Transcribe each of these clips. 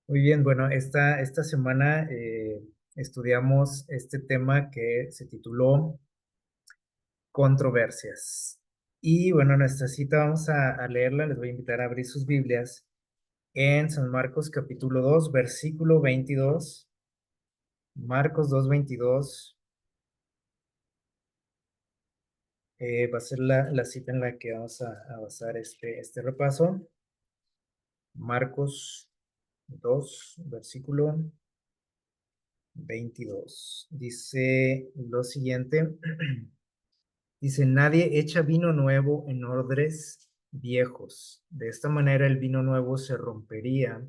Muy bien, bueno, esta semana estudiamos este tema que se tituló Controversias. Y bueno, nuestra cita vamos a leerla, les voy a invitar a abrir sus Biblias en San Marcos capítulo 2 versículo 22. Marcos 2 22 va a ser la cita en la que vamos a basar este repaso. Marcos 2 versículo 22. Dice lo siguiente. Dice, nadie echa vino nuevo en odres viejos. De esta manera el vino nuevo se rompería,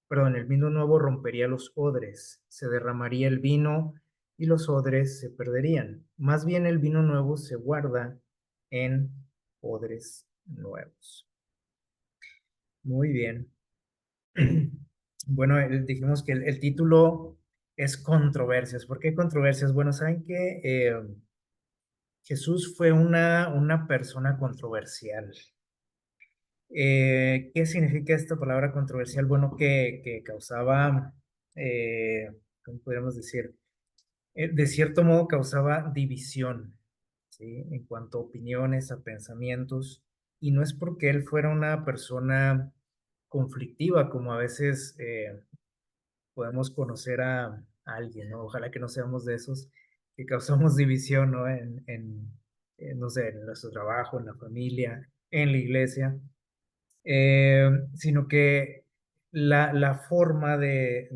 perdón, el vino nuevo rompería los odres, se derramaría el vino y los odres se perderían. Más bien el vino nuevo se guarda en odres nuevos. Muy bien. Bueno, dijimos que el título es controversias. ¿Por qué controversias? Bueno, saben que Jesús fue una persona controversial. ¿Qué significa esta palabra controversial? Bueno, que causaba, ¿cómo podríamos decir? De cierto modo causaba división, ¿sí? En cuanto a opiniones, a pensamientos, y no es porque él fuera una persona conflictiva, como a veces podemos conocer a alguien, ¿no? Ojalá que no seamos de esos que causamos división, ¿no? No sé, en nuestro trabajo, en la familia, en la iglesia, sino que la forma de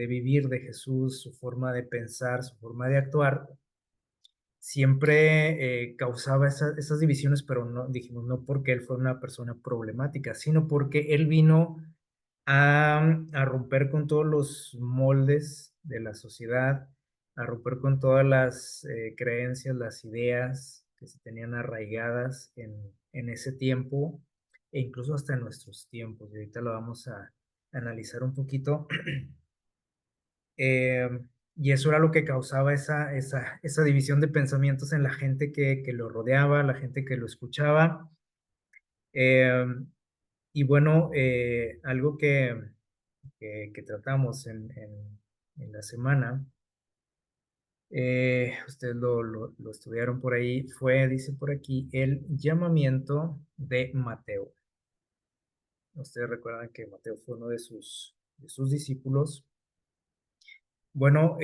vivir de Jesús, su forma de pensar, su forma de actuar, siempre causaba esas divisiones, pero no, dijimos, no porque él fue una persona problemática, sino porque él vino a romper con todos los moldes de la sociedad, a romper con todas las creencias, las ideas que se tenían arraigadas en ese tiempo e incluso hasta en nuestros tiempos. Y ahorita lo vamos a analizar un poquito. Eh, y eso era lo que causaba esa división de pensamientos en la gente que lo rodeaba, la gente que lo escuchaba. Eh, y bueno, algo que tratamos en la semana, ustedes lo estudiaron por ahí, fue, dice por aquí, el llamamiento de Mateo. Ustedes recuerdan que Mateo fue uno de sus discípulos. Bueno,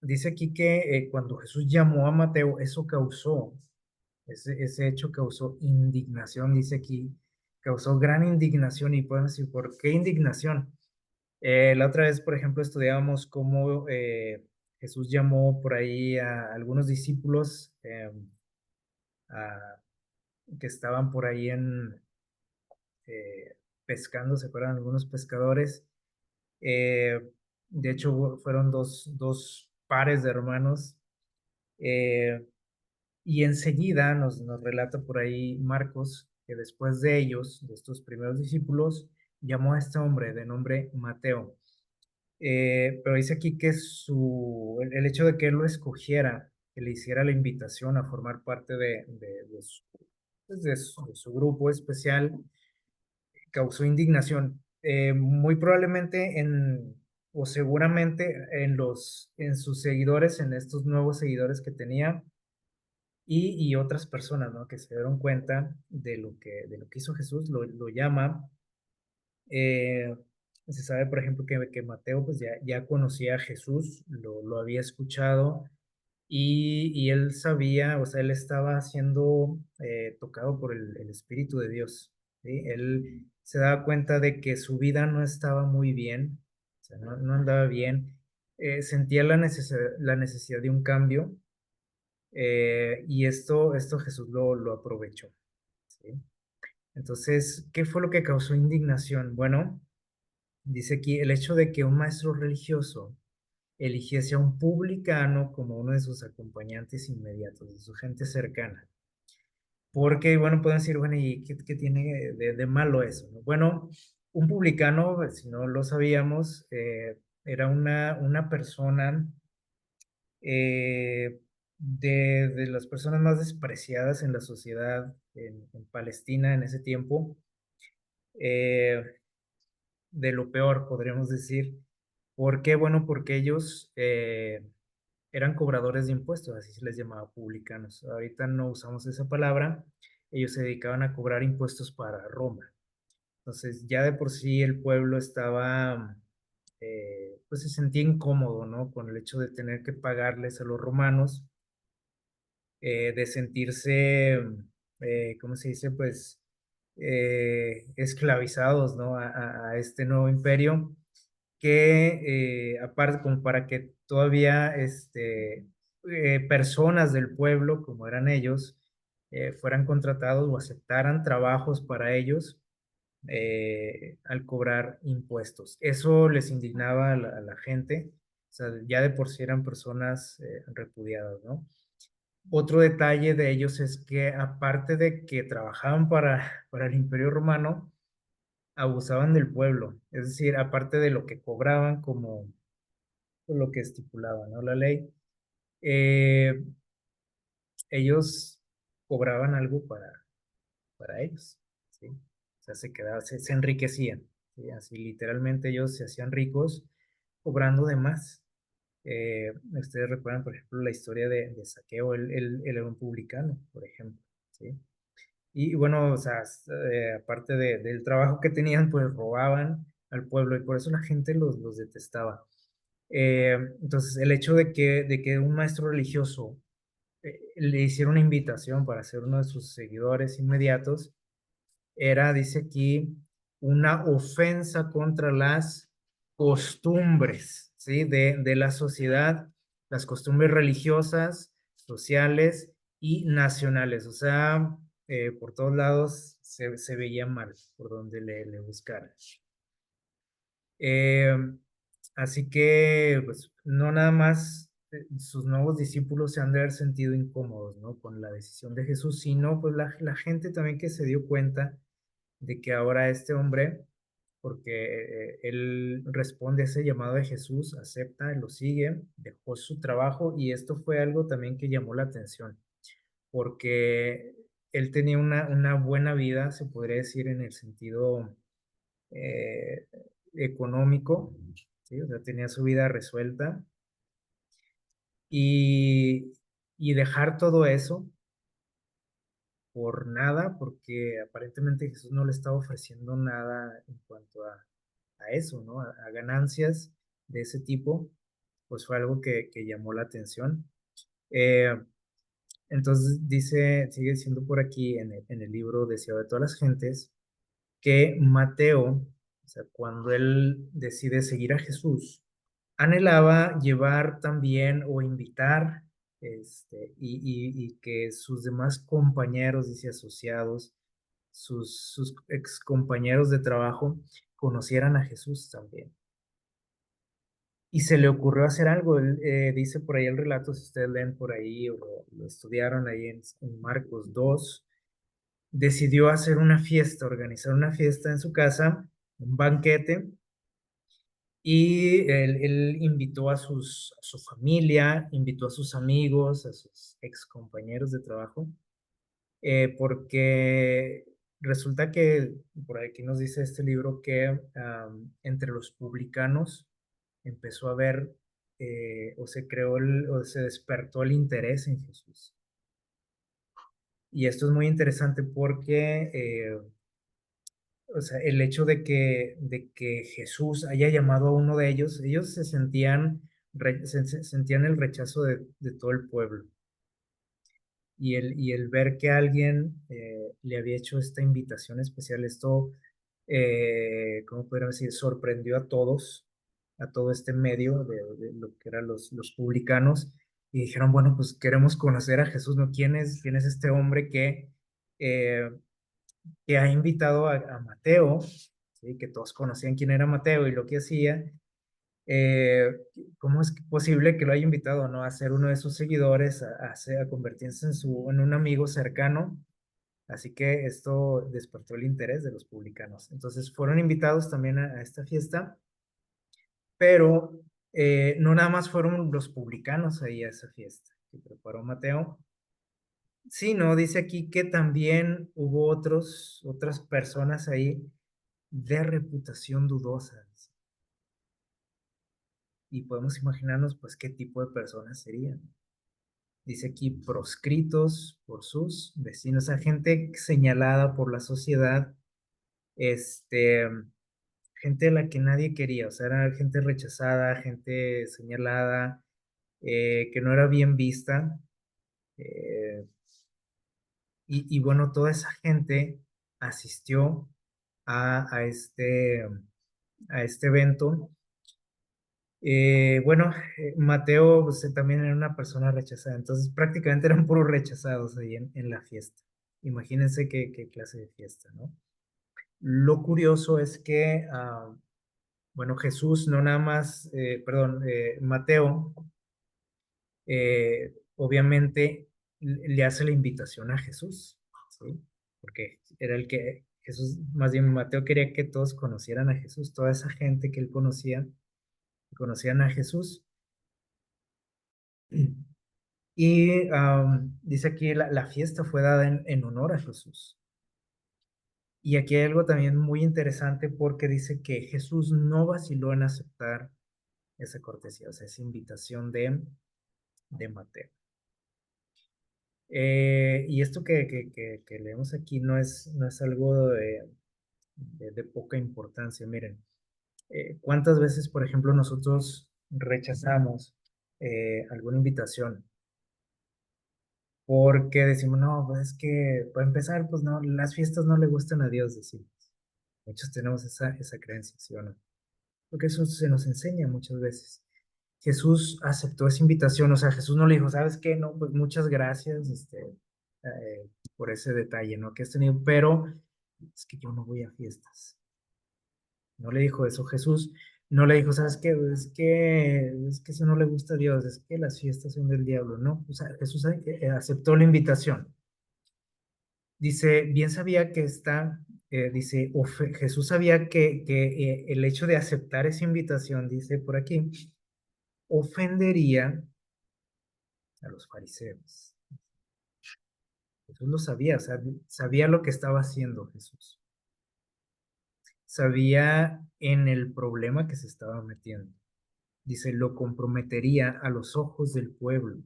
dice aquí que cuando Jesús llamó a Mateo, ese hecho causó indignación, dice aquí, causó gran indignación y podemos decir, ¿por qué indignación? La otra vez, por ejemplo, estudiábamos cómo Jesús llamó por ahí a algunos discípulos a- que estaban por ahí pescando, ¿se acuerdan? Algunos pescadores. Eh, de hecho, fueron dos pares de hermanos. eh, y enseguida nos relata por ahí Marcos que después de ellos, de estos primeros discípulos, llamó a este hombre de nombre Mateo. Pero dice aquí que el hecho de que él lo escogiera, que le hiciera la invitación a formar parte de su grupo especial, causó indignación. Muy probablemente o seguramente en sus seguidores, en estos nuevos seguidores que tenía, y otras personas, ¿no? Que se dieron cuenta de lo que hizo Jesús, lo llama. Eh, Se sabe, por ejemplo, que Mateo pues ya conocía a Jesús, lo había escuchado y él sabía, o sea, él estaba siendo tocado por el Espíritu de Dios, ¿sí? Él se daba cuenta de que su vida no estaba muy bien, o sea, no andaba bien, sentía la necesidad de un cambio, y esto Jesús lo aprovechó, ¿sí? Entonces, ¿qué fue lo que causó indignación? Bueno, dice aquí el hecho de que un maestro religioso eligiese a un publicano como uno de sus acompañantes inmediatos, de su gente cercana. Porque, bueno, pueden decir, bueno, ¿y qué tiene de malo eso, no? Bueno, un publicano, si no lo sabíamos, era una persona eh, de las personas más despreciadas en la sociedad en Palestina en ese tiempo. Eh, de lo peor, podríamos decir. ¿Por qué? Bueno, porque ellos eran cobradores de impuestos, así se les llamaba, publicanos. Ahorita no usamos esa palabra. Ellos se dedicaban a cobrar impuestos para Roma. Entonces, ya de por sí el pueblo estaba, pues se sentía incómodo, ¿no? Con el hecho de tener que pagarles a los romanos, de sentirse, ¿cómo se dice? Pues esclavizados, ¿no? A este nuevo imperio, que aparte, como para que todavía personas del pueblo, como eran ellos, fueran contratados o aceptaran trabajos para ellos al cobrar impuestos. Eso les indignaba a la gente, o sea, ya de por sí eran personas repudiadas, ¿no? Otro detalle de ellos es que aparte de que trabajaban para el Imperio Romano, abusaban del pueblo, es decir, aparte de lo que cobraban como lo que estipulaba, ¿no? La ley, eh, ellos cobraban algo para ellos, ¿sí? O sea, se quedaban, se enriquecían, ¿sí? Así literalmente ellos se hacían ricos cobrando de más. Ustedes recuerdan, por ejemplo, la historia de Saqueo, él era un publicano, por ejemplo, ¿sí? Y bueno, o sea, aparte del trabajo que tenían, pues robaban al pueblo y por eso la gente los detestaba. Entonces, el hecho de que un maestro religioso le hiciera una invitación para ser uno de sus seguidores inmediatos, era, dice aquí, una ofensa contra las costumbres, ¿sí? De la sociedad, las costumbres religiosas, sociales y nacionales. O sea, por todos lados se veía mal por donde le buscaran. Eh, Así que, pues, no nada más sus nuevos discípulos se han de haber sentido incómodos, ¿no? Con la decisión de Jesús, sino pues la gente también que se dio cuenta de que ahora este hombre, porque él responde a ese llamado de Jesús, acepta, lo sigue, dejó su trabajo y esto fue algo también que llamó la atención, porque él tenía una buena vida, se podría decir, en el sentido eh, económico, ¿sí? O sea, tenía su vida resuelta y, y dejar todo eso por nada, porque aparentemente Jesús no le estaba ofreciendo nada en cuanto a eso, ¿no? A ganancias de ese tipo, pues fue algo que llamó la atención. Eh, entonces dice, sigue diciendo por aquí en el libro Deseado de todas las gentes, que Mateo, o sea, cuando él decide seguir a Jesús, anhelaba llevar también o invitar, y que sus demás compañeros, dice, asociados, sus ex compañeros de trabajo, conocieran a Jesús también. Y se le ocurrió hacer algo, él, dice por ahí el relato, si ustedes leen por ahí o lo estudiaron ahí en Marcos 2, decidió hacer una fiesta, organizar una fiesta en su casa, un banquete, y él invitó a su familia, invitó a sus amigos, a sus ex compañeros de trabajo, porque resulta que, por aquí nos dice este libro, que entre los publicanos empezó a haber, o se creó, o se despertó el interés en Jesús. Y esto es muy interesante porque o sea, el hecho de que Jesús haya llamado a uno de ellos se sentían, sentían el rechazo de todo el pueblo. Y el ver que alguien le había hecho esta invitación especial, esto, ¿cómo podríamos decir? Sorprendió a todos, a todo este medio de lo que eran los publicanos, y dijeron, bueno, pues queremos conocer a Jesús, ¿no? ¿Quién es este hombre eh, que ha invitado a Mateo, ¿sí? Que todos conocían quién era Mateo y lo que hacía? eh, ¿Cómo es posible que lo haya invitado, ¿no? A ser uno de sus seguidores, a convertirse en un amigo cercano? Así que esto despertó el interés de los publicanos. Entonces fueron invitados también a esta fiesta, pero no nada más fueron los publicanos ahí a esa fiesta que preparó Mateo, sino dice aquí que también hubo otras personas ahí de reputación dudosa. Y podemos imaginarnos, pues, qué tipo de personas serían. Dice aquí, proscritos por sus vecinos, o sea, gente señalada por la sociedad, este, gente a la que nadie quería, o sea, era gente rechazada, gente señalada, que no era bien vista. eh, y bueno, toda esa gente asistió a a este evento. Bueno, Mateo pues, también era una persona rechazada, entonces prácticamente eran puros rechazados ahí en la fiesta. Imagínense qué clase de fiesta, ¿no? Lo curioso es que, bueno, Jesús no nada más, perdón, Mateo, obviamente le hace la invitación a Jesús, ¿sí? Porque era el que Jesús, más bien Mateo quería que todos conocieran a Jesús, toda esa gente que él conocía, conocían a Jesús. Y dice aquí, la fiesta fue dada en honor a Jesús. Y aquí hay algo también muy interesante porque dice que Jesús no vaciló en aceptar esa cortesía, o sea, esa invitación de Mateo. Y esto que leemos aquí no es algo de poca importancia. Miren, ¿cuántas veces, por ejemplo, nosotros rechazamos alguna invitación? Porque decimos, no, pues es que para empezar, pues no, las fiestas no le gustan a Dios, decimos. Muchos tenemos esa creencia, ¿sí o no? Porque eso se nos enseña muchas veces. Jesús aceptó esa invitación, o sea, Jesús no le dijo, ¿sabes qué? No, pues muchas gracias, por ese detalle, ¿no? Que has tenido, pero es que yo no voy a fiestas. No le dijo eso Jesús, no le dijo, ¿sabes qué? Es que eso no le gusta a Dios, es que las fiestas son del diablo, ¿no? O sea, Jesús aceptó la invitación. Dice, bien sabía que dice, Jesús sabía que el hecho de aceptar esa invitación, dice por aquí, ofendería a los fariseos. Jesús lo sabía, o sea, sabía lo que estaba haciendo Jesús. Sabía en el problema que se estaba metiendo. Dice, lo comprometería a los ojos del pueblo,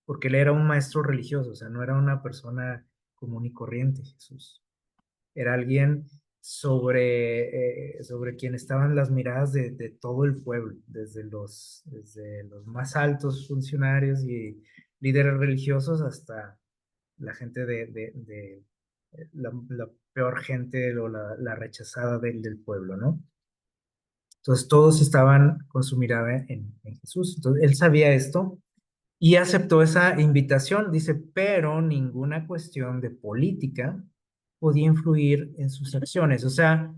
porque él era un maestro religioso, o sea, no era una persona común y corriente, Jesús. Era alguien sobre quien estaban las miradas de todo el pueblo, desde los más altos funcionarios y líderes religiosos hasta la gente la peor gente o la rechazada del pueblo, ¿no? Entonces todos estaban con su mirada en Jesús. Entonces él sabía esto y aceptó esa invitación, dice, pero ninguna cuestión de política podía influir en sus acciones. O sea,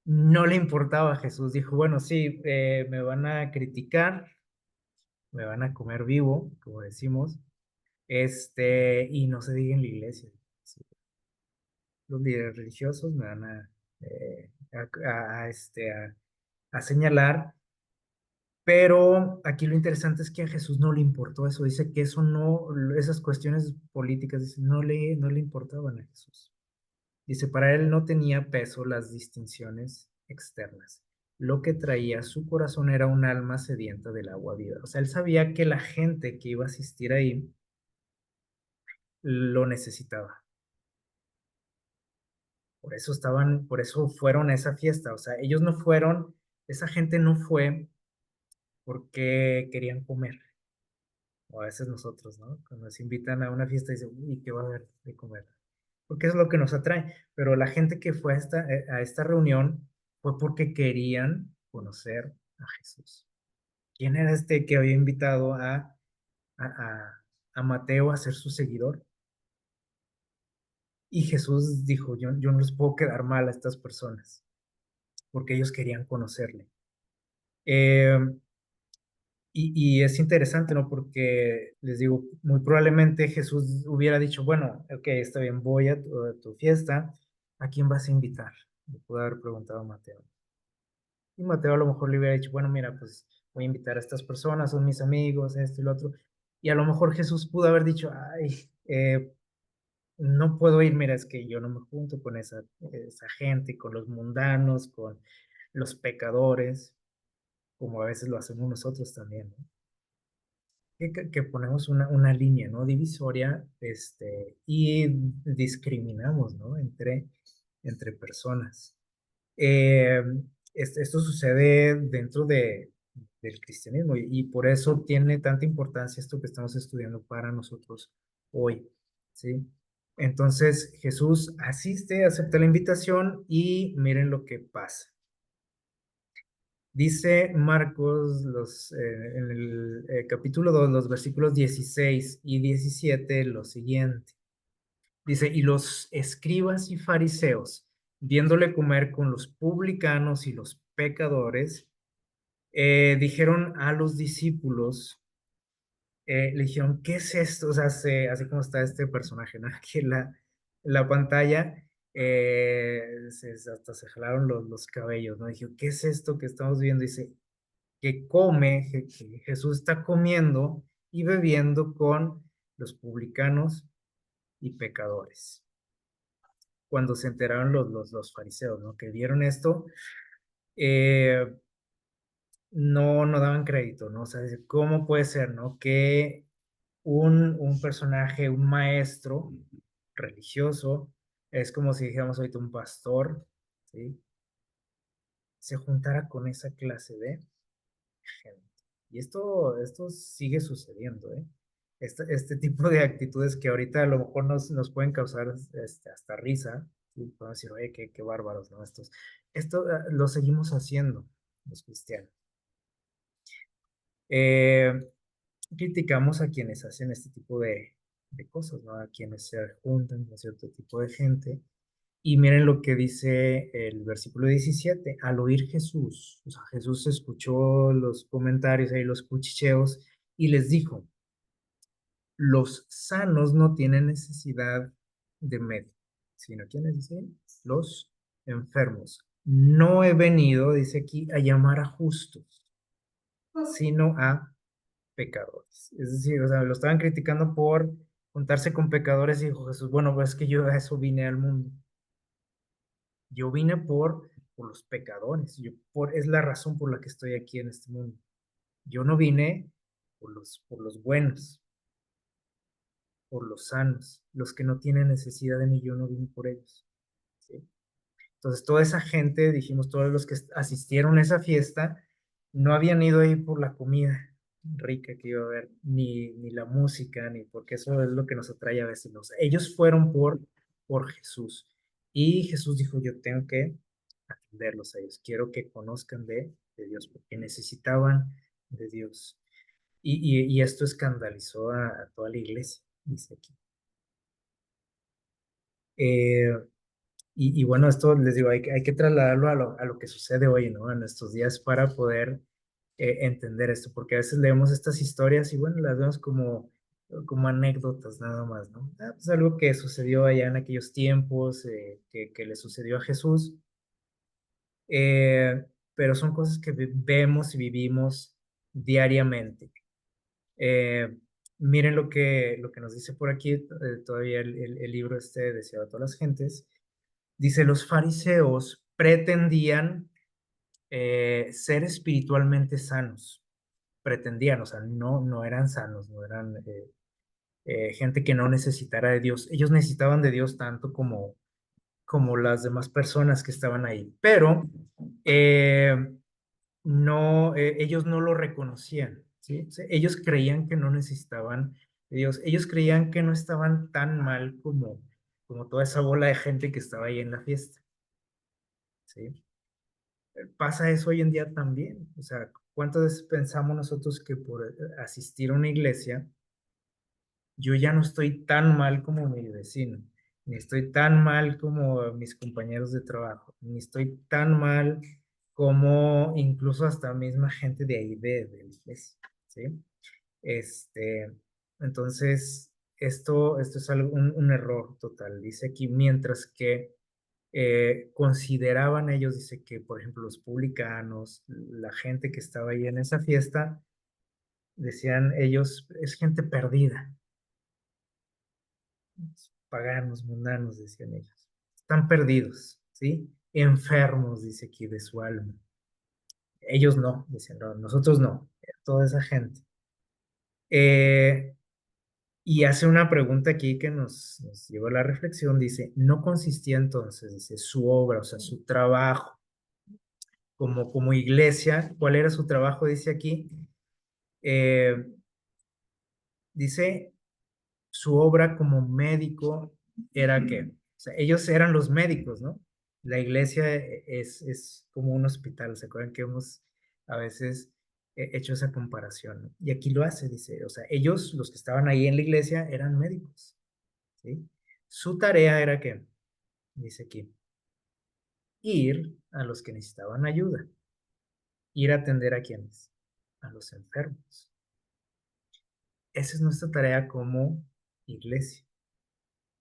no le importaba a Jesús. Dijo, bueno, sí, me van a criticar, me van a comer vivo, como decimos, y no se diga en la iglesia. Sí, los líderes religiosos me van a señalar. Pero aquí lo interesante es que a Jesús no le importó eso. Dice que eso no, esas cuestiones políticas, dice, no le importaban a Jesús. Dice, para él no tenía peso las distinciones externas. Lo que traía a su corazón era un alma sedienta del agua viva. O sea, él sabía que la gente que iba a asistir ahí lo necesitaba. Por eso fueron a esa fiesta. O sea, ellos no fueron, esa gente no fue porque querían comer. O a veces nosotros, ¿no? Cuando nos invitan a una fiesta y dicen, uy, ¿qué va a haber de comer? Porque es lo que nos atrae. Pero la gente que fue a esta reunión fue porque querían conocer a Jesús. ¿Quién era este que había invitado a, a, a Mateo a ser su seguidor? Y Jesús dijo, yo no les puedo quedar mal a estas personas, porque ellos querían conocerle. Eh, y es interesante, ¿no? Porque les digo, muy probablemente Jesús hubiera dicho, bueno, ok, está bien, voy a tu fiesta, ¿a quién vas a invitar? Le pudo haber preguntado a Mateo. Y Mateo a lo mejor le hubiera dicho, bueno, mira, pues voy a invitar a estas personas, son mis amigos, esto y lo otro. Y a lo mejor Jesús pudo haber dicho, ay, no puedo ir, mira, es que yo no me junto con esa gente, con los mundanos, con los pecadores, como a veces lo hacemos nosotros también, ¿no? Que ponemos una línea, ¿no? Divisoria, y discriminamos, ¿no? Entre personas. Eh, esto sucede dentro del cristianismo y por eso tiene tanta importancia esto que estamos estudiando para nosotros hoy, ¿sí? Entonces Jesús asiste, acepta la invitación y miren lo que pasa. Dice Marcos en el capítulo 2 los versículos 16 y 17, lo siguiente. Dice, y los escribas y fariseos, viéndole comer con los publicanos y los pecadores, dijeron a los discípulos, le dijeron, ¿qué es esto? O sea, así como está este personaje, ¿no? Aquí en la pantalla, hasta se jalaron los cabellos, ¿no? Dijo, ¿qué es esto que estamos viendo? Dice, que Jesús está comiendo y bebiendo con los publicanos y pecadores. Cuando se enteraron los fariseos, ¿no? Que vieron esto, eh, no daban crédito, ¿no? O sea, ¿cómo puede ser, ¿no? Que un personaje, un maestro religioso, es como si dijéramos ahorita un pastor, ¿sí? Se juntara con esa clase de gente. Y esto sigue sucediendo, ¿eh? Este tipo de actitudes que ahorita a lo mejor nos pueden causar hasta risa, ¿sí? Podemos decir, oye, qué bárbaros, ¿no? Esto lo seguimos haciendo los cristianos. Eh, criticamos a quienes hacen este tipo de cosas, ¿no? A quienes se juntan con cierto tipo de gente. Y miren lo que dice el versículo 17. Al oír Jesús, o sea, Jesús escuchó los comentarios ahí, los cuchicheos, y les dijo, los sanos no tienen necesidad de médico, sino ¿quiénes dicen? Los enfermos. No he venido, dice aquí, a llamar a justos, sino a pecadores. Es decir, o sea, lo estaban criticando por juntarse con pecadores y dijo Jesús, bueno, pues es que yo a eso vine al mundo. Yo vine por los pecadores. Es la razón por la que estoy aquí en este mundo. Yo no vine por los buenos, por los sanos, los que no tienen necesidad de mí, yo no vine por ellos. ¿Sí? Entonces, toda esa gente, dijimos, todos los que asistieron a esa fiesta, no habían ido ahí por la comida rica que iba a haber, ni la música, ni porque eso es lo que nos atrae a veces. ¿No? O sea, ellos fueron por Jesús. Y Jesús dijo, yo tengo que atenderlos a ellos, quiero que conozcan de Dios, porque necesitaban de Dios. Y esto escandalizó a toda la iglesia, dice aquí. Eh, y bueno, esto les digo, hay que trasladarlo a lo que sucede hoy, ¿no? En estos días para poder entender esto, porque a veces leemos estas historias y bueno, las vemos como anécdotas nada más, ¿no? Pues algo que sucedió allá en aquellos tiempos, que le sucedió a Jesús, pero son cosas que vemos y vivimos diariamente. Eh, miren lo que nos dice por aquí, todavía el libro deseado a todas las gentes. Dice, los fariseos pretendían ser espiritualmente sanos. Pretendían, o sea, no eran sanos, no eran gente que no necesitara de Dios. Ellos necesitaban de Dios tanto como las demás personas que estaban ahí, pero eh, no, ellos no lo reconocían, ¿sí? O sea, ellos creían que no necesitaban de Dios. Ellos creían que no estaban tan mal como toda esa bola de gente que estaba ahí en la fiesta, ¿sí? Pasa eso hoy en día también. O sea, ¿cuántas veces pensamos nosotros que por asistir a una iglesia, yo ya no estoy tan mal como mi vecino, ni estoy tan mal como mis compañeros de trabajo, ni estoy tan mal como incluso hasta misma gente de ahí de la iglesia, ¿sí? Este, entonces, esto es un error total. Dice aquí, mientras que consideraban ellos, dice que, por ejemplo, los publicanos, la gente que estaba ahí en esa fiesta, decían ellos, es gente perdida. paganos, mundanos, decían ellos. Están perdidos, ¿sí? Enfermos, dice aquí, de su alma. Ellos no, dicen, no, nosotros no, toda esa gente. Eh, y hace una pregunta aquí que nos lleva a la reflexión, dice, no consistía entonces, dice, su obra, o sea, su trabajo como iglesia, ¿cuál era su trabajo? Dice aquí, eh, dice, su obra como médico era que, o sea, ellos eran los médicos, ¿no? La iglesia es como un hospital, ¿se acuerdan que hemos a veces hecho esa comparación? ¿No? Y aquí lo hace, dice, o sea, ellos, los que estaban ahí en la iglesia, eran médicos, ¿sí? Su tarea era que, dice aquí, ir a los que necesitaban ayuda, ir a atender a quienes, a los enfermos. Esa es nuestra tarea como iglesia.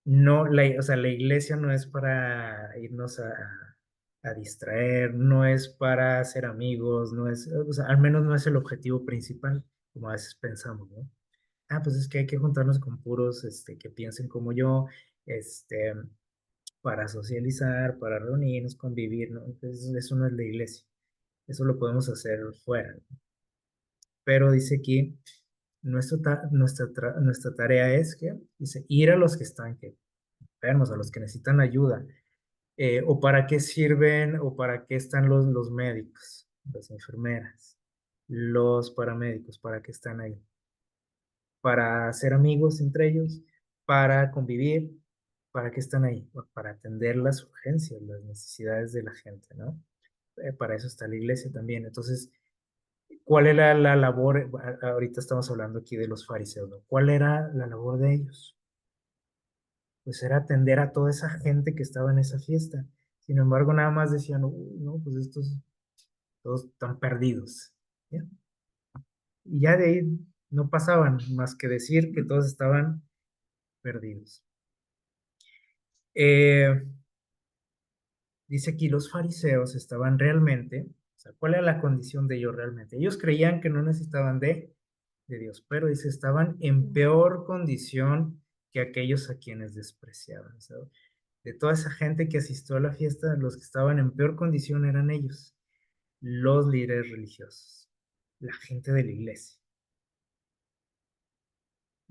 No, o sea, la iglesia no es para irnos a distraer, no es para ser amigos, no es, o sea, al menos no es el objetivo principal, como a veces pensamos, ¿no? Ah, pues es que hay que juntarnos con puros, que piensen como yo, este, para socializar, para reunirnos, convivir, ¿no? Entonces, eso no es la iglesia, eso lo podemos hacer fuera, ¿no? Pero dice aquí, nuestra tarea es que, dice, ir a los que están, que enfermos, a los que necesitan ayuda, o para qué sirven o para qué están los médicos, las enfermeras, los paramédicos, para qué están ahí, para ser amigos entre ellos, para convivir, para qué están ahí, para atender las urgencias, las necesidades de la gente, ¿no? Para eso está la iglesia también. Entonces, ¿cuál era la labor? Ahorita estamos hablando aquí de los fariseos, ¿no? ¿Cuál era la labor de ellos? Pues era atender a toda esa gente que estaba en esa fiesta. Sin embargo, nada más decían, "Uy, no, pues estos todos están perdidos. ¿Ya? Y ya de ahí no pasaban más que decir que todos estaban perdidos. Eh, Dice aquí, los fariseos estaban realmente, o sea, ¿cuál era la condición de ellos realmente? Ellos creían que no necesitaban de Dios, pero dice, estaban en peor condición que aquellos a quienes despreciaban. O sea, de toda esa gente que asistió a la fiesta, los que estaban en peor condición eran ellos, los líderes religiosos, la gente de la iglesia.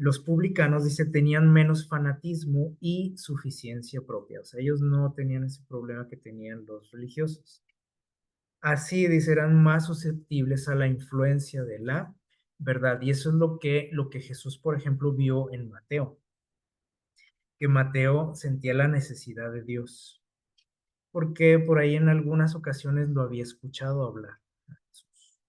Los publicanos, dice, tenían menos fanatismo y suficiencia propia. O sea, ellos no tenían ese problema que tenían los religiosos. Así, dice, eran más susceptibles a la influencia de la verdad. Y eso es lo que Jesús, por ejemplo, vio en Mateo, que Mateo sentía la necesidad de Dios, porque por ahí en algunas ocasiones lo había escuchado hablar a Jesús.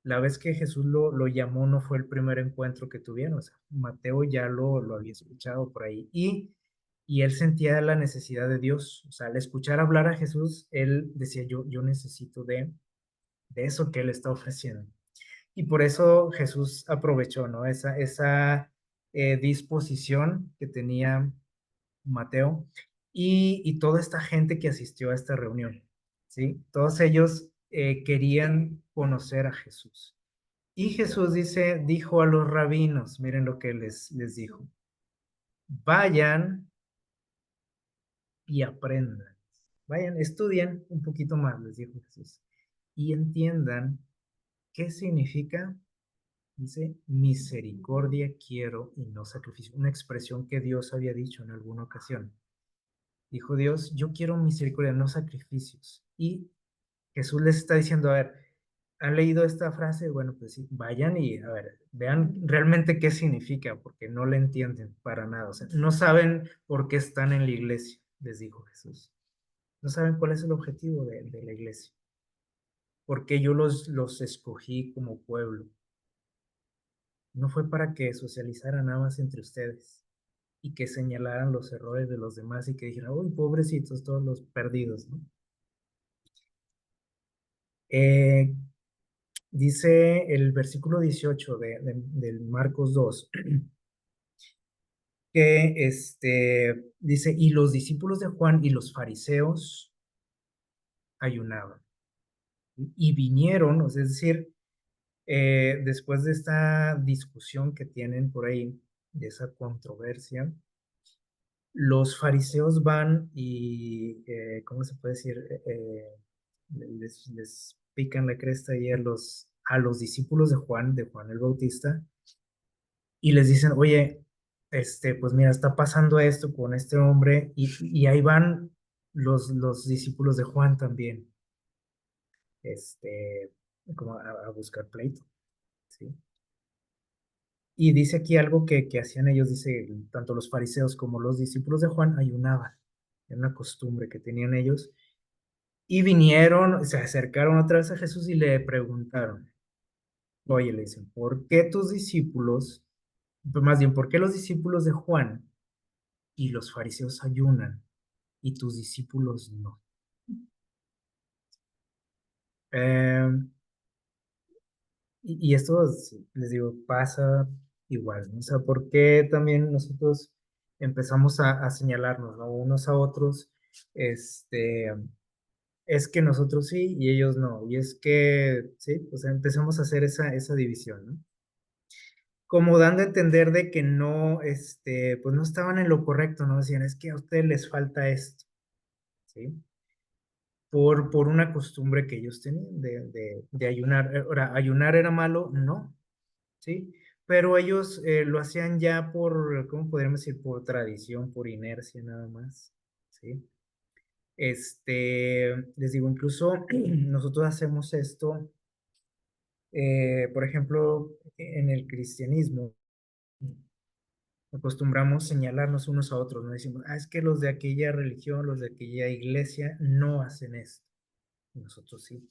La vez que Jesús lo llamó no fue el primer encuentro que tuvieron, o sea, Mateo ya lo había escuchado por ahí y él sentía la necesidad de Dios, o sea, al escuchar hablar a Jesús, él decía, yo necesito de eso que él está ofreciendo. Y por eso Jesús aprovechó, ¿no? Esa disposición que tenía Mateo y toda esta gente que asistió a esta reunión, ¿sí? Todos ellos querían conocer a Jesús. Y Jesús dijo a los rabinos, miren lo que les dijo, vayan y aprendan, vayan, estudien un poquito más, les dijo Jesús, y entiendan qué significa, dice, misericordia quiero y no sacrificio, una expresión que Dios había dicho en alguna ocasión. Dijo Dios, yo quiero misericordia, no sacrificios. Y Jesús les está diciendo, a ver, ¿han leído esta frase? Bueno, pues sí, vayan y, a ver, vean realmente qué significa, porque no le entienden para nada. O sea, no saben por qué están en la iglesia, les dijo Jesús. No saben cuál es el objetivo de la iglesia. Porque yo los escogí como pueblo. No fue para que socializaran nada más entre ustedes y que señalaran los errores de los demás y que dijeran, uy, pobrecitos, todos los perdidos, ¿no? Eh, Dice el versículo 18 del Marcos 2 que dice, y los discípulos de Juan y los fariseos ayunaban y vinieron, o sea, es decir, después de esta discusión que tienen por ahí, de esa controversia, los fariseos van y, ¿cómo se puede decir? Les pican la cresta ahí a los discípulos de Juan el Bautista, y les dicen, oye, pues mira, está pasando esto con este hombre, y ahí van los discípulos de Juan también, este, como a buscar pleito, ¿sí? Y dice aquí algo que hacían ellos, dice, tanto los fariseos como los discípulos de Juan ayunaban, era una costumbre que tenían ellos, y vinieron, se acercaron otra vez a Jesús y le preguntaron, oye, le dicen, ¿por qué tus discípulos, más bien, por qué los discípulos de Juan y los fariseos ayunan y tus discípulos no? Eh, y esto, les digo, pasa igual, ¿no? O sea, ¿por qué también nosotros empezamos a señalarnos, ¿no? Unos a otros, este, es que nosotros sí y ellos no, y es que, sí, o sea, empezamos a hacer esa división, ¿no? Como dando a entender de que no, pues no estaban en lo correcto, ¿no? Decían, es que a ustedes les falta esto, ¿sí? Por una costumbre que ellos tenían de ayunar. Ahora, ¿ayunar era malo? No, ¿sí? Pero ellos lo hacían ya por, ¿cómo podríamos decir? Por tradición, por inercia nada más, ¿sí? Les digo, incluso nosotros hacemos esto, por ejemplo, en el cristianismo, acostumbramos señalarnos unos a otros, no decimos, es que los de aquella religión, los de aquella iglesia no hacen esto, nosotros sí.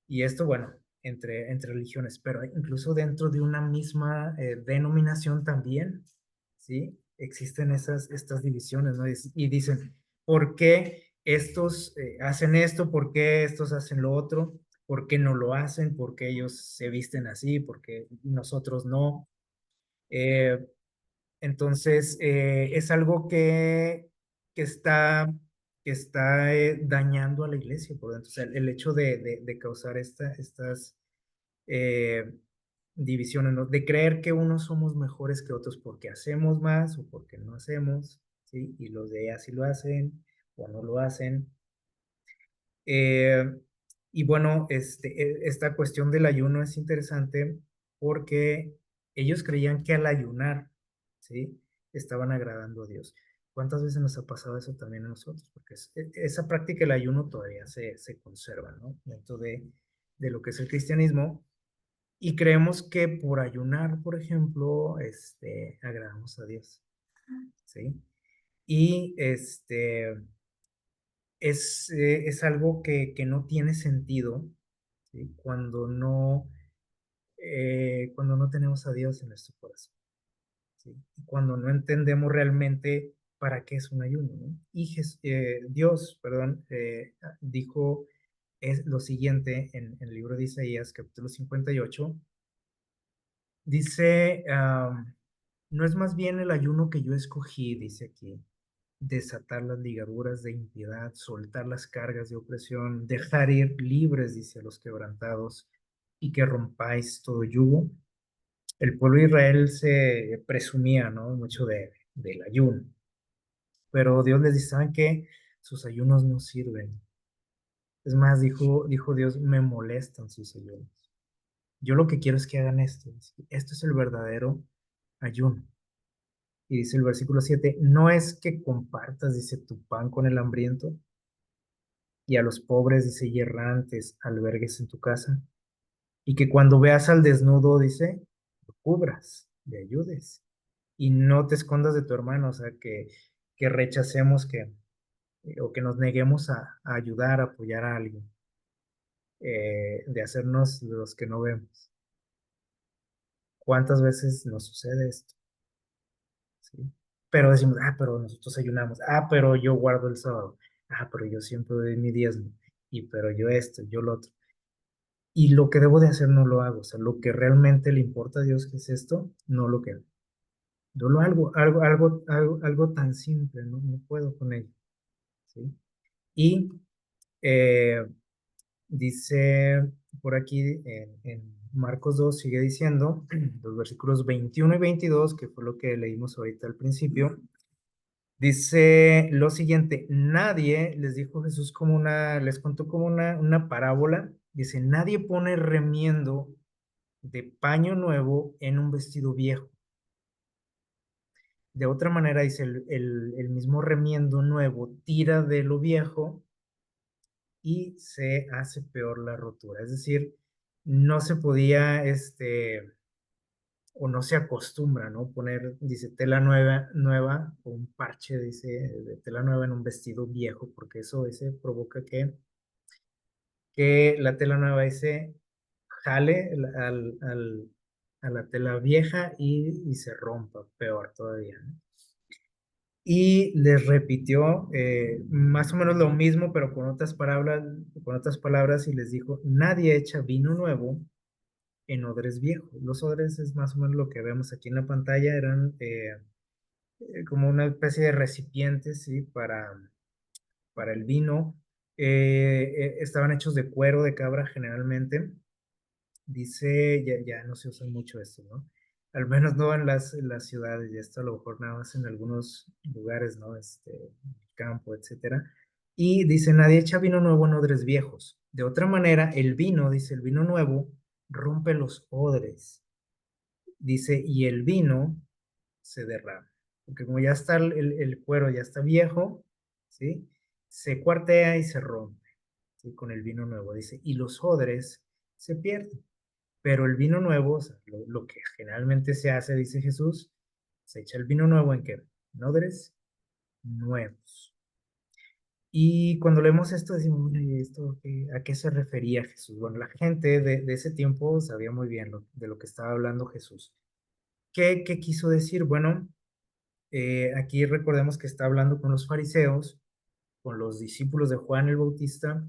Y esto, bueno, entre religiones, pero incluso dentro de una misma denominación también, ¿sí? Existen estas divisiones, ¿no? Y dicen, ¿por qué estos hacen esto? ¿Por qué estos hacen lo otro? ¿Por qué no lo hacen? ¿Por qué ellos se visten así? ¿Por qué nosotros no? Eh, entonces, es algo que está, que está dañando a la iglesia por dentro. O sea, el hecho de causar estas eh, divisiones, ¿no? De creer que unos somos mejores que otros porque hacemos más o porque no hacemos, ¿sí? Y los de así lo hacen o no lo hacen. Eh, y bueno, esta cuestión del ayuno es interesante porque ellos creían que al ayunar, ¿sí? Estaban agradando a Dios. ¿Cuántas veces nos ha pasado eso también a nosotros? Porque esa práctica del ayuno todavía se conserva, ¿no? Dentro de lo que es el cristianismo. Y creemos que por ayunar, por ejemplo, agradamos a Dios, ¿sí? Y es algo que no tiene sentido, ¿sí? Cuando no tenemos a Dios en nuestro corazón, ¿sí? Y cuando no entendemos realmente para qué es un ayuno, ¿no? Y Dios, perdón, dijo lo siguiente en el libro de Isaías, capítulo 58, dice, no es más bien el ayuno que yo escogí, dice aquí, desatar las ligaduras de impiedad, soltar las cargas de opresión, dejar ir libres, dice, a los quebrantados, y que rompáis todo yugo. El pueblo de Israel se presumía, ¿no? Mucho del ayuno, pero Dios les dice, ¿saben qué? Sus ayunos no sirven. Es más, dijo Dios, me molestan sus ayunos. Yo lo que quiero es que hagan esto. Esto es el verdadero ayuno. Y dice el versículo 7, no es que compartas, dice, tu pan con el hambriento y a los pobres, dice, y errantes albergues en tu casa, y que cuando veas al desnudo, dice, lo cubras, le ayudes, y no te escondas de tu hermano, o sea, que rechacemos o que nos neguemos a ayudar, a apoyar a alguien, de hacernos los que no vemos. ¿Cuántas veces nos sucede esto? ¿Sí? Pero decimos, pero nosotros ayunamos, pero yo guardo el sábado, pero yo siempre doy mi diezmo, y pero yo esto, yo lo otro. Y lo que debo de hacer no lo hago, o sea, lo que realmente le importa a Dios, que es esto, no lo que yo lo hago, algo tan simple, ¿no? No puedo con ello, ¿sí? Y eh, dice por aquí en Marcos 2, sigue diciendo, los versículos 21 y 22, que fue lo que leímos ahorita al principio, Dice lo siguiente, nadie, les dijo Jesús les contó como una parábola, dice, nadie pone remiendo de paño nuevo en un vestido viejo. De otra manera, dice, el mismo remiendo nuevo tira de lo viejo y se hace peor la rotura. Es decir, no se podía, o no se acostumbra, ¿no? Poner, dice, tela nueva o un parche, dice, de tela nueva en un vestido viejo, porque eso ese provoca que la tela nueva ese jale a la tela vieja y se rompa, peor todavía, ¿no? Y les repitió más o menos lo mismo, pero con otras palabras, y les dijo, nadie echa vino nuevo en odres viejos. Los odres es más o menos lo que vemos aquí en la pantalla, eran como una especie de recipientes, ¿sí? Para el vino. Estaban hechos de cuero de cabra generalmente. Dice, ya no se usa mucho esto, ¿no? Al menos no en las ciudades, y esto a lo mejor nada más en algunos lugares, ¿no? Campo, etcétera. Y dice, nadie echa vino nuevo en odres viejos. De otra manera, el vino, dice, el vino nuevo rompe los odres. Dice, y el vino se derrama. Porque como ya está el cuero, ya está viejo, ¿sí? Se cuartea y se rompe, ¿sí? Con el vino nuevo, dice, y los odres se pierden. Pero el vino nuevo, o sea, lo que generalmente se hace, dice Jesús, se echa el vino nuevo en qué? En odres nuevos. Y cuando leemos esto decimos, bueno, ¿y esto a qué se refería Jesús? Bueno, la gente de ese tiempo sabía muy bien de lo que estaba hablando Jesús. ¿Qué quiso decir? Bueno, aquí recordemos que está hablando con los fariseos, con los discípulos de Juan el Bautista,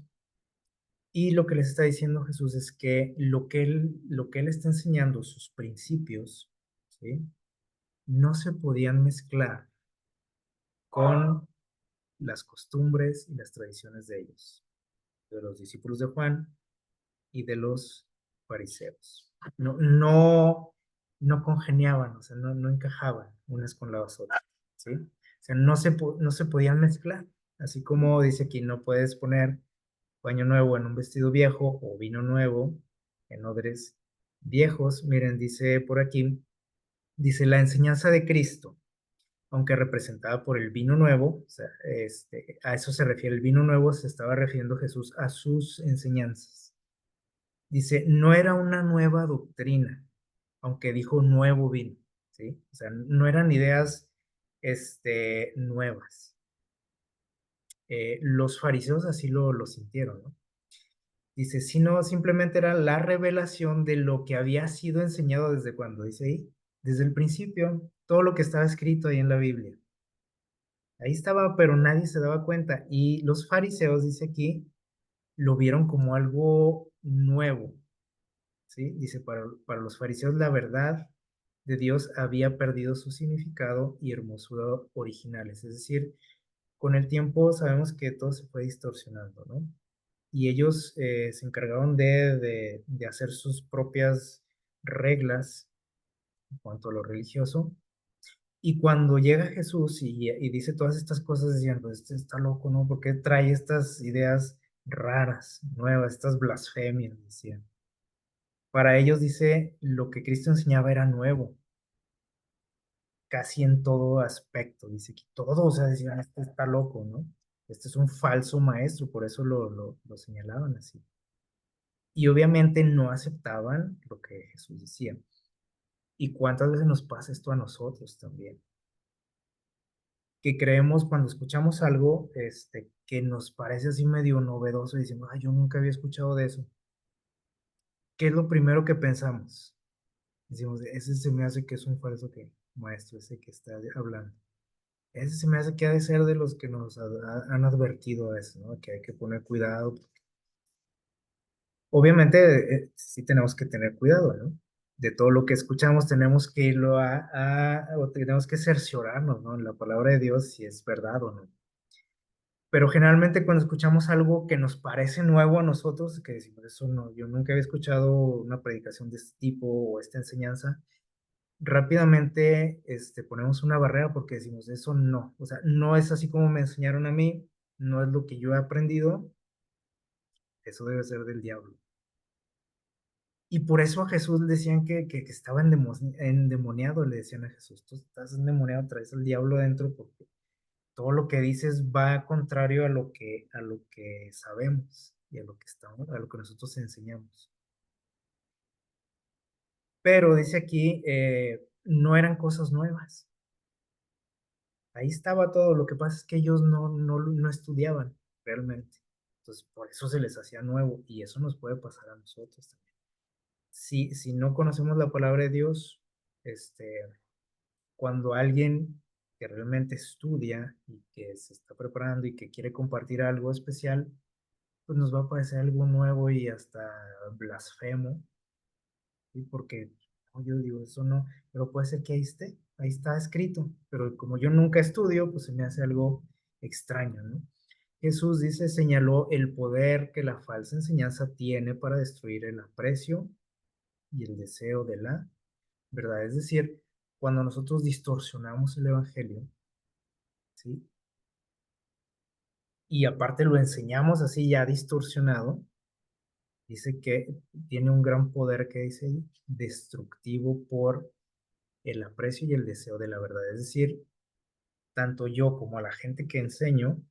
y lo que les está diciendo Jesús es que lo que él está enseñando, sus principios, ¿sí? No se podían mezclar con las costumbres y las tradiciones de ellos, de los discípulos de Juan y de los fariseos. No congeniaban, o sea, no encajaban unas con las otras, ¿sí? O sea, no se podían mezclar. Así como dice aquí, no puedes poner paño nuevo en un vestido viejo o vino nuevo en odres viejos. Miren, dice por aquí, dice la enseñanza de Cristo, aunque representada por el vino nuevo, o sea, a eso se refiere el vino nuevo, se estaba refiriendo Jesús a sus enseñanzas. Dice, no era una nueva doctrina, aunque dijo nuevo vino, ¿sí? O sea, no eran ideas, nuevas. Los fariseos así lo sintieron, ¿no? Dice, sino simplemente era la revelación de lo que había sido enseñado desde cuando, dice ahí, desde el principio, todo lo que estaba escrito ahí en la Biblia. Ahí estaba, pero nadie se daba cuenta. Y los fariseos, dice aquí, lo vieron como algo nuevo, ¿sí? Dice, para los fariseos la verdad de Dios había perdido su significado y hermosura originales. Es decir, con el tiempo sabemos que todo se fue distorsionando, ¿no? Y ellos se encargaron de hacer sus propias reglas en cuanto a lo religioso. Y cuando llega Jesús y dice todas estas cosas, decían, pues este está loco, ¿no? ¿Por qué trae estas ideas raras, nuevas, estas blasfemias? Decían. Para ellos, dice, lo que Cristo enseñaba era nuevo, casi en todo aspecto. Dice que todo, o sea, decían, este está loco, ¿no? Este es un falso maestro, por eso lo señalaban así. Y obviamente no aceptaban lo que Jesús decía. ¿Y cuántas veces nos pasa esto a nosotros también? Que creemos cuando escuchamos algo, que nos parece así medio novedoso y decimos, ay, yo nunca había escuchado de eso. ¿Qué es lo primero que pensamos? Decimos, ese se me hace que es un falso maestro, ese que está hablando. Ese se me hace que ha de ser de los que nos han advertido a eso, ¿no? Que hay que poner cuidado. Obviamente, sí tenemos que tener cuidado, ¿no? De todo lo que escuchamos tenemos que irlo o tenemos que cerciorarnos, ¿no? En la palabra de Dios si es verdad o no. Pero generalmente cuando escuchamos algo que nos parece nuevo a nosotros, que decimos, eso no, yo nunca había escuchado una predicación de este tipo o esta enseñanza, rápidamente ponemos una barrera porque decimos, eso no, o sea, no es así como me enseñaron a mí, no es lo que yo he aprendido, eso debe ser del diablo. Y por eso a Jesús le decían que estaba endemoniado, le decían a Jesús, tú estás endemoniado, traes al diablo dentro porque todo lo que dices va contrario a lo que sabemos y a lo que estamos, a lo que nosotros enseñamos. Pero dice aquí, no eran cosas nuevas. Ahí estaba todo. Lo que pasa es que ellos no estudiaban realmente. Entonces, por eso se les hacía nuevo. Y eso nos puede pasar a nosotros también. Si no conocemos la palabra de Dios, este, cuando alguien que realmente estudia y que se está preparando y que quiere compartir algo especial, pues nos va a parecer algo nuevo y hasta blasfemo, ¿sí? Porque no, yo digo, eso no, pero puede ser que ahí está escrito, pero como yo nunca estudio, pues se me hace algo extraño, ¿no? Jesús dice, señaló el poder que la falsa enseñanza tiene para destruir el aprecio y el deseo de la verdad. Es decir, cuando nosotros distorsionamos el evangelio, ¿sí? Y aparte lo enseñamos así ya distorsionado, dice que tiene un gran poder que dice ahí, destructivo por el aprecio y el deseo de la verdad. Es decir, tanto yo como a la gente que enseño,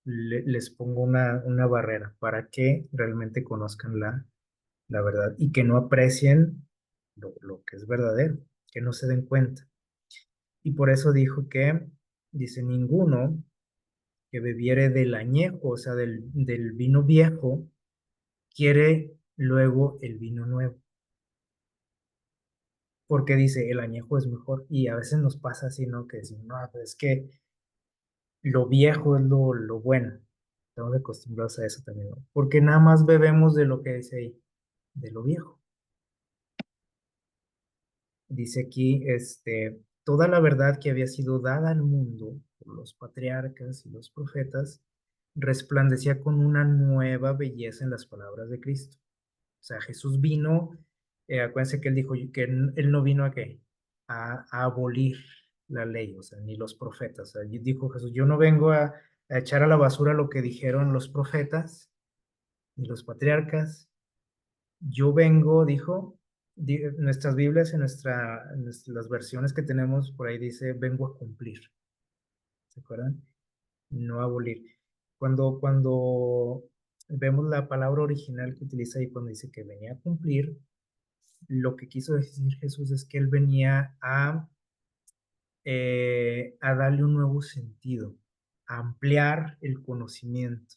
les pongo una barrera para que realmente conozcan la verdad y que no aprecien lo que es verdadero, que no se den cuenta. Y por eso dijo que, dice, ninguno que bebiere del añejo, o sea, del vino viejo, quiere luego el vino nuevo, porque dice, el añejo es mejor. Y a veces nos pasa así, ¿no? Que decimos, no, pues es que lo viejo es lo bueno. Estamos acostumbrados a eso también, ¿no? Porque nada más bebemos de lo que dice ahí, de lo viejo. Dice aquí, toda la verdad que había sido dada al mundo por los patriarcas y los profetas resplandecía con una nueva belleza en las palabras de Cristo. O sea, Jesús vino, acuérdense que él dijo que él no vino a qué, a abolir la ley, o sea, ni los profetas. O sea, dijo Jesús, yo no vengo a echar a la basura lo que dijeron los profetas ni los patriarcas. Yo vengo, dijo, nuestras Biblias, las versiones que tenemos por ahí dice, vengo a cumplir. ¿Se acuerdan? No abolir. Cuando vemos la palabra original que utiliza ahí cuando dice que venía a cumplir, lo que quiso decir Jesús es que él venía a darle un nuevo sentido, a ampliar el conocimiento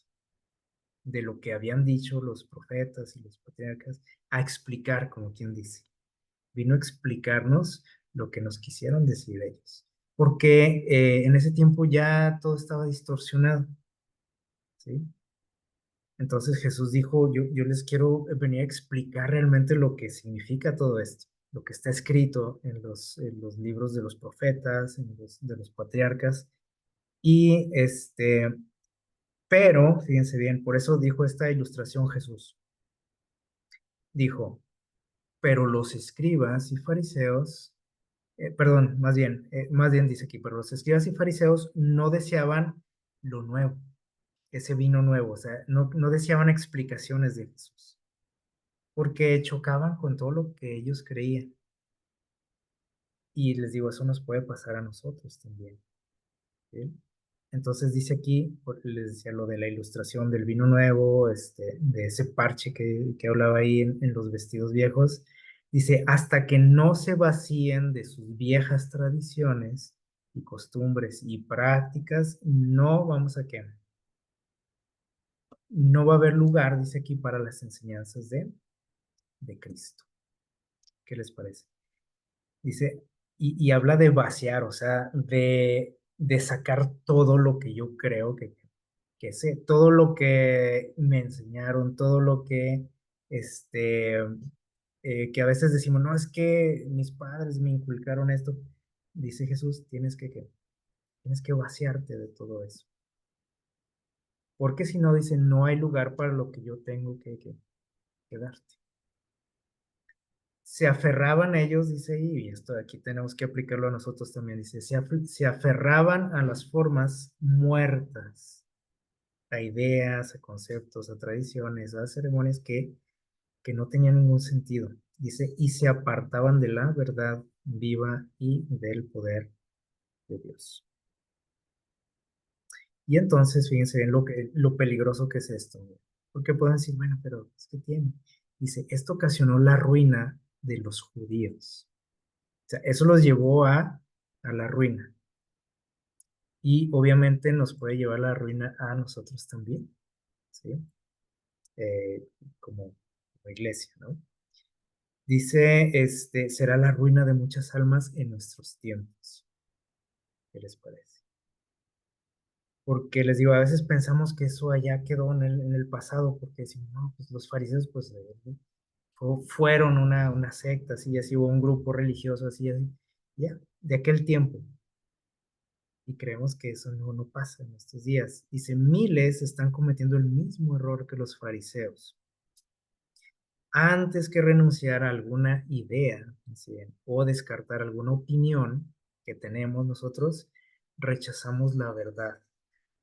de lo que habían dicho los profetas y los patriarcas, a explicar, como quien dice. Vino a explicarnos lo que nos quisieron decir ellos. Porque en ese tiempo ya todo estaba distorsionado, ¿sí? Entonces Jesús dijo, yo les quiero venir a explicar realmente lo que significa todo esto, lo que está escrito en los libros de los profetas, de los patriarcas. Y pero, fíjense bien, por eso dijo esta ilustración Jesús. Dijo, pero los escribas y fariseos, perdón, más bien dice aquí, pero los escribas y fariseos no deseaban lo nuevo, ese vino nuevo, o sea, no deseaban explicaciones de Jesús porque chocaban con todo lo que ellos creían. Y les digo, eso nos puede pasar a nosotros también, ¿sí? Entonces dice aquí, les decía lo de la ilustración del vino nuevo, de ese parche que hablaba ahí en los vestidos viejos. Dice, hasta que no se vacíen de sus viejas tradiciones y costumbres y prácticas, no vamos a qué. No va a haber lugar, dice aquí, para las enseñanzas de Cristo. ¿Qué les parece? Dice, y habla de vaciar, o sea, de sacar todo lo que yo creo que sé, todo lo que me enseñaron, todo lo que a veces decimos, no, es que mis padres me inculcaron esto. Dice Jesús, tienes que vaciarte de todo eso. Porque si no, dice, no hay lugar para lo que yo tengo que darte. se aferraban ellos, dice, y esto de aquí tenemos que aplicarlo a nosotros también, dice, se aferraban a las formas muertas, a ideas, a conceptos, a tradiciones, a ceremonias que no tenían ningún sentido. Dice, y se apartaban de la verdad viva y del poder de Dios. Y entonces, fíjense bien lo peligroso que es esto. Porque pueden decir, bueno, pero es que tiene. Dice, esto ocasionó la ruina de los judíos. O sea, eso los llevó a la ruina. Y obviamente nos puede llevar a la ruina a nosotros también, ¿sí? Eh, como iglesia, ¿no? Dice, será la ruina de muchas almas en nuestros tiempos. ¿Qué les parece? Porque les digo, a veces pensamos que eso allá quedó en el pasado, porque decimos, no, pues los fariseos, pues fueron una secta, así hubo un grupo religioso, así, ya, de aquel tiempo. Y creemos que eso no pasa en estos días. Dice, miles están cometiendo el mismo error que los fariseos. Antes que renunciar a alguna idea, ¿sí? O descartar alguna opinión que tenemos nosotros, rechazamos la verdad.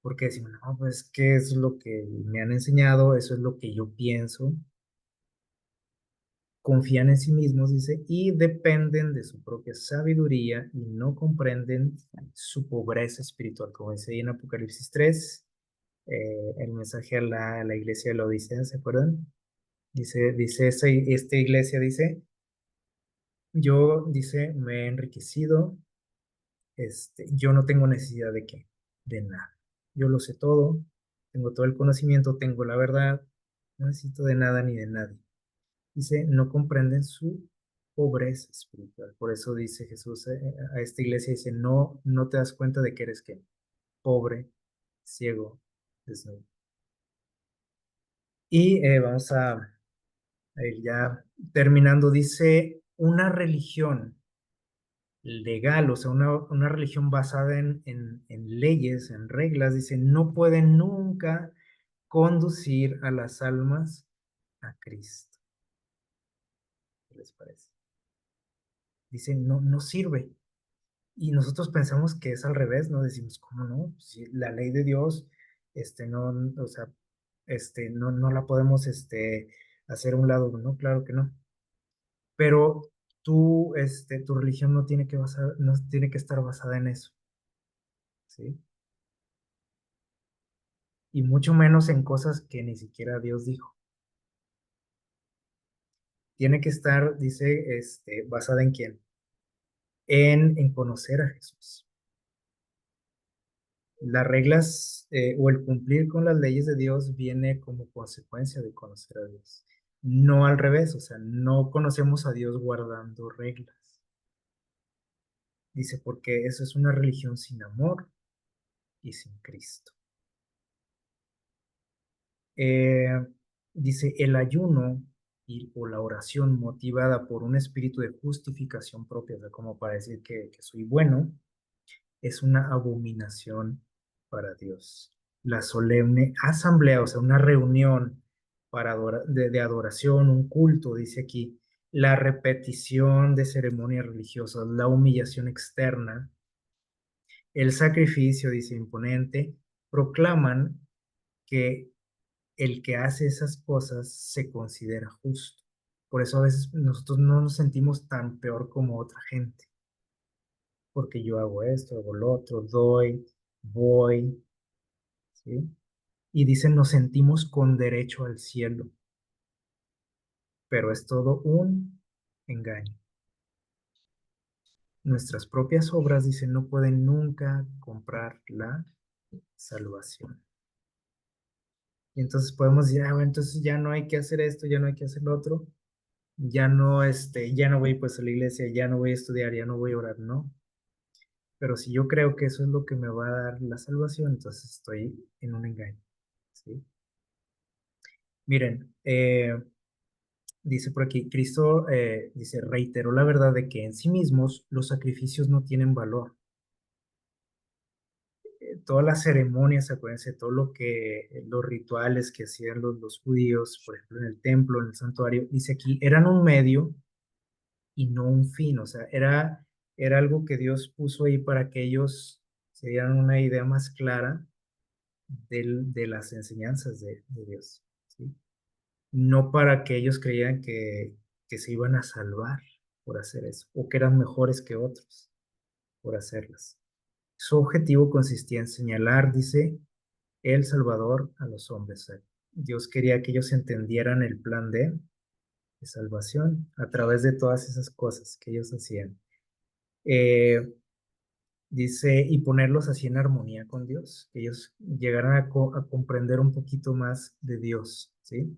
Porque decimos, no, pues que eso es lo que me han enseñado, eso es lo que yo pienso. Confían en sí mismos, dice, y dependen de su propia sabiduría y no comprenden su pobreza espiritual. Como dice ahí en Apocalipsis 3, el mensaje a la iglesia de la Odisea, ¿se acuerdan? Dice esta iglesia, dice, yo, dice, me he enriquecido, yo no tengo necesidad de qué, de nada. Yo lo sé todo, tengo todo el conocimiento, tengo la verdad, no necesito de nada ni de nadie. Dice, no comprenden su pobreza espiritual. Por eso dice Jesús a esta iglesia, dice, no te das cuenta de que eres qué, pobre, ciego, desnudo. Y vamos a ir ya terminando, dice, una religión legal, o sea, una religión basada en leyes, en reglas, dice, no puede nunca conducir a las almas a Cristo. ¿Qué les parece? Dice, no sirve. Y nosotros pensamos que es al revés, ¿no? Decimos, ¿cómo no? Si la ley de Dios, no, o sea, no la podemos, hacer a un lado, ¿no? Claro que no. Pero tu religión no tiene que estar basada en eso, ¿sí? Y mucho menos en cosas que ni siquiera Dios dijo. Tiene que estar, dice, basada en quién? En conocer a Jesús. Las reglas o el cumplir con las leyes de Dios viene como consecuencia de conocer a Dios. No al revés, o sea, no conocemos a Dios guardando reglas. Dice, porque eso es una religión sin amor y sin Cristo. Eh, dice, el ayuno o la oración motivada por un espíritu de justificación propia, o sea, como para decir que soy bueno, es una abominación para Dios. La solemne asamblea, o sea, una reunión de adoración, un culto, dice aquí, la repetición de ceremonias religiosas, la humillación externa, el sacrificio, dice imponente, proclaman que el que hace esas cosas se considera justo. Por eso a veces nosotros no nos sentimos tan peor como otra gente, porque yo hago esto, hago lo otro, doy, voy, ¿sí? Y dicen, nos sentimos con derecho al cielo, pero es todo un engaño. Nuestras propias obras, dicen, no pueden nunca comprar la salvación. Y entonces podemos decir, bueno, entonces ya no hay que hacer esto, ya no hay que hacer lo otro, ya no voy pues a la iglesia, ya no voy a estudiar, ya no voy a orar, no. Pero si yo creo que eso es lo que me va a dar la salvación, entonces estoy en un engaño, ¿sí? Miren, dice por aquí, Cristo dice, reiteró la verdad de que en sí mismos los sacrificios no tienen valor. Todas las ceremonias, acuérdense, todo los rituales que hacían los judíos, por ejemplo, en el templo, en el santuario, dice aquí, eran un medio y no un fin, o sea, era algo que Dios puso ahí para que ellos se dieran una idea más clara de las enseñanzas de Dios, ¿sí? No para que ellos creyeran que se iban a salvar por hacer eso, o que eran mejores que otros por hacerlas. Su objetivo consistía en señalar, dice, el Salvador a los hombres. Dios quería que ellos entendieran el plan de salvación a través de todas esas cosas que ellos hacían. Eh, Dice, y ponerlos así en armonía con Dios, que ellos llegaran a comprender un poquito más de Dios, ¿sí?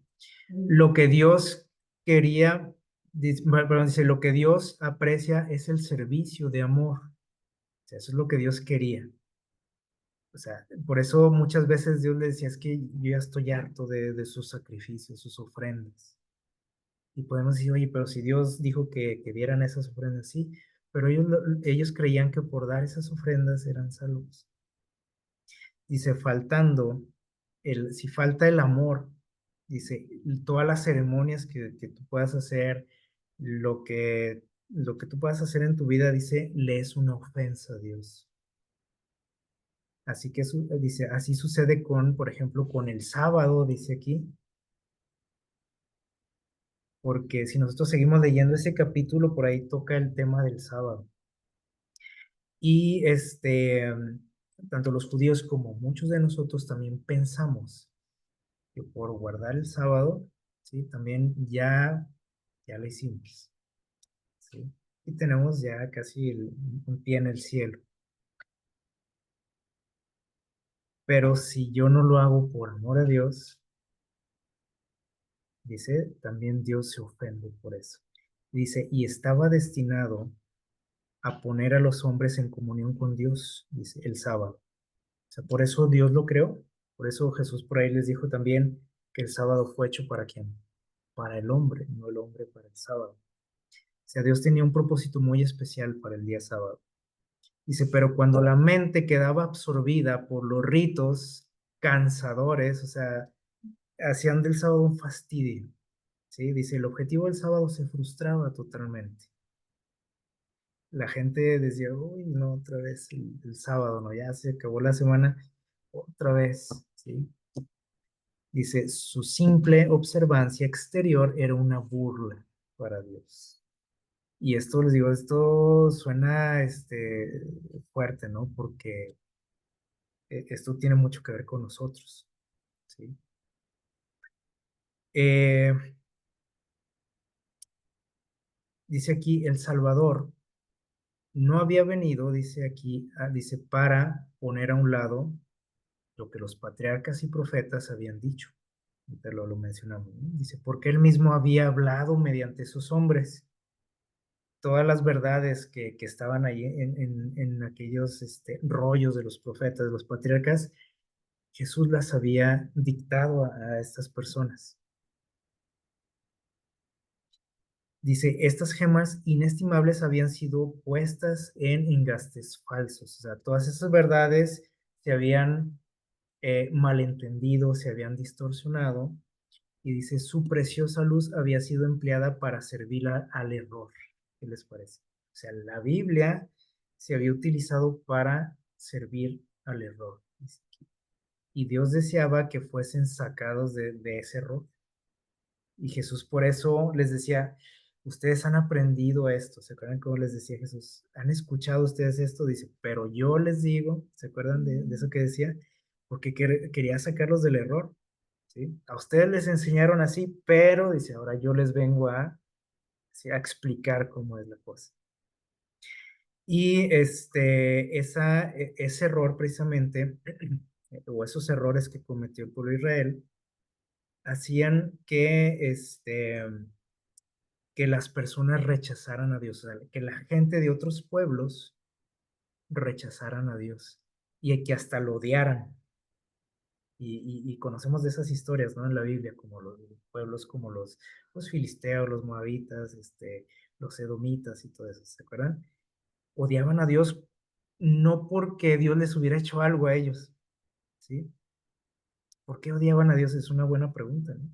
Lo que Dios quería, perdón, dice, lo que Dios aprecia es el servicio de amor. O sea, eso es lo que Dios quería. O sea, por eso muchas veces Dios le decía, es que yo ya estoy harto de sus sacrificios, sus ofrendas. Y podemos decir, oye, pero si Dios dijo que dieran esas ofrendas, sí, pero ellos creían que por dar esas ofrendas eran salvos. Dice, si falta el amor, dice, todas las ceremonias que tú puedas hacer, lo que tú puedas hacer en tu vida, dice, le es una ofensa a Dios. Así que dice, así sucede por ejemplo, con el sábado, dice aquí, porque si nosotros seguimos leyendo ese capítulo, por ahí toca el tema del sábado. Y tanto los judíos como muchos de nosotros también pensamos que por guardar el sábado, ¿sí? También ya lo hicimos, ¿sí? Y tenemos ya casi un pie en el cielo. Pero si yo no lo hago por amor a Dios, dice, también Dios se ofende por eso. Dice, y estaba destinado a poner a los hombres en comunión con Dios, dice, el sábado. O sea, por eso Dios lo creó. Por eso Jesús por ahí les dijo también que el sábado fue hecho para quién? Para el hombre, no el hombre para el sábado. O sea, Dios tenía un propósito muy especial para el día sábado. Dice, pero cuando la mente quedaba absorbida por los ritos cansadores, o sea, hacían del sábado un fastidio, ¿sí? Dice, el objetivo del sábado se frustraba totalmente. La gente decía, uy, no, otra vez el sábado, ¿no? Ya se acabó la semana, otra vez, ¿sí? Dice, su simple observancia exterior era una burla para Dios. Y esto les digo, esto suena fuerte, ¿no? Porque esto tiene mucho que ver con nosotros, ¿sí? Eh, Dice aquí, el Salvador no había venido, dice aquí, dice, para poner a un lado lo que los patriarcas y profetas habían dicho. Ahorita lo mencionamos, ¿no? Dice, porque él mismo había hablado mediante sus hombres. Todas las verdades que estaban ahí en aquellos rollos de los profetas, de los patriarcas, Jesús las había dictado a estas personas. Dice, estas gemas inestimables habían sido puestas en engastes falsos. O sea, todas esas verdades se habían malentendido, se habían distorsionado. Y dice, su preciosa luz había sido empleada para servir al error. ¿Qué les parece? O sea, la Biblia se había utilizado para servir al error. Y Dios deseaba que fuesen sacados de ese error. Y Jesús por eso les decía, ustedes han aprendido esto. ¿Se acuerdan cómo les decía Jesús? ¿Han escuchado ustedes esto? Dice, pero yo les digo, ¿se acuerdan de eso que decía? Porque quería sacarlos del error, ¿sí? A ustedes les enseñaron así, pero dice, ahora yo les vengo ¿sí? A explicar cómo es la cosa. Y ese error precisamente, o esos errores que cometió el pueblo de Israel, hacían que las personas rechazaran a Dios, o sea, que la gente de otros pueblos rechazaran a Dios y que hasta lo odiaran. Y conocemos de esas historias, ¿no? En la Biblia, como los pueblos como los filisteos, los moabitas, los edomitas y todo eso, ¿se acuerdan? Odiaban a Dios no porque Dios les hubiera hecho algo a ellos, ¿sí? ¿Por qué odiaban a Dios? Es una buena pregunta, ¿no?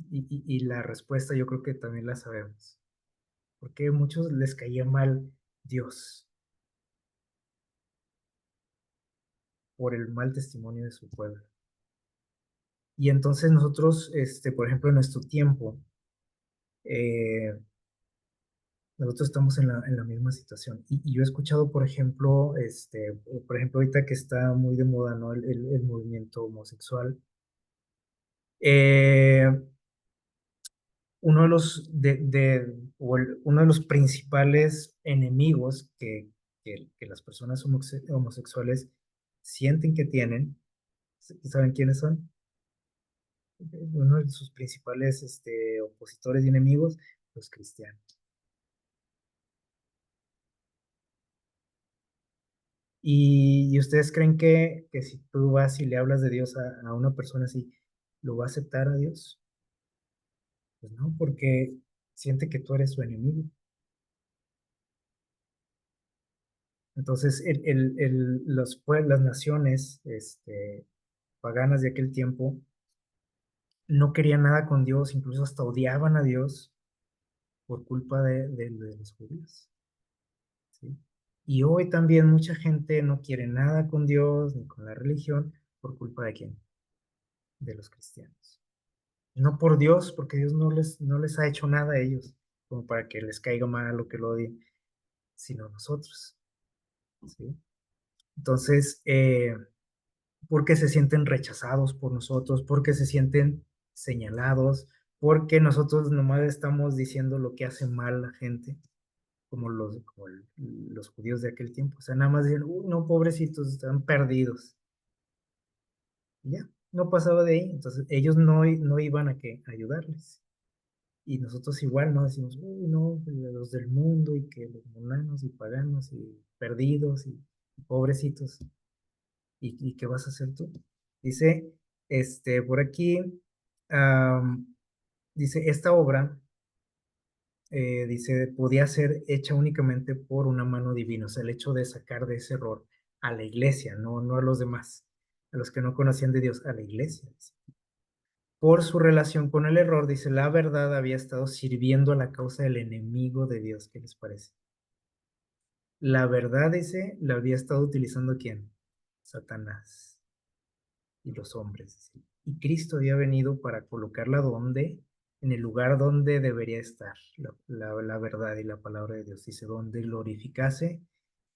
Y la respuesta yo creo que también la sabemos. porque a muchos les caía mal Dios por el mal testimonio de su pueblo. Y entonces nosotros, por ejemplo, en nuestro tiempo, eh, nosotros estamos en la misma situación. Y yo he escuchado, por ejemplo, por ejemplo, ahorita que está muy de moda, ¿no? El movimiento homosexual. Eh, uno de los principales enemigos que las personas homosexuales sienten que tienen, ¿saben quiénes son? Uno de sus principales opositores y enemigos, los cristianos. ¿Y ustedes creen que si tú vas y le hablas de Dios a una persona así, lo va a aceptar a Dios? Pues no, porque siente que tú eres su enemigo. Entonces, las naciones paganas de aquel tiempo no querían nada con Dios, incluso hasta odiaban a Dios por culpa de los judíos, ¿sí? Y hoy también mucha gente no quiere nada con Dios ni con la religión por culpa de quién, de los cristianos. No por Dios, porque Dios no les ha hecho nada a ellos, como para que les caiga mal o que lo odien, sino nosotros, ¿sí? Entonces, porque se sienten rechazados por nosotros, porque se sienten señalados, porque nosotros nomás estamos diciendo lo que hace mal la gente, como los judíos de aquel tiempo. O sea, nada más dicen, no, pobrecitos, están perdidos. Y ya, no pasaba de ahí. Entonces, ellos no iban a ayudarles. Y nosotros igual, ¿no? Decimos, no, los del mundo y que los monanos y paganos y perdidos y pobrecitos. ¿Y qué vas a hacer tú? Dice, por aquí, am, dice, esta obra, dice, podía ser hecha únicamente por una mano divina, o sea, el hecho de sacar de ese error a la iglesia, no a los demás, a los que no conocían de Dios, a la iglesia. Dice. Por su relación con el error, dice, la verdad había estado sirviendo a la causa del enemigo de Dios. ¿Qué les parece? La verdad, dice, la había estado utilizando ¿quién? Satanás y los hombres. ¿Sí? Y Cristo había venido para colocarla donde, en el lugar donde debería estar la verdad y la palabra de Dios. Dice, donde glorificase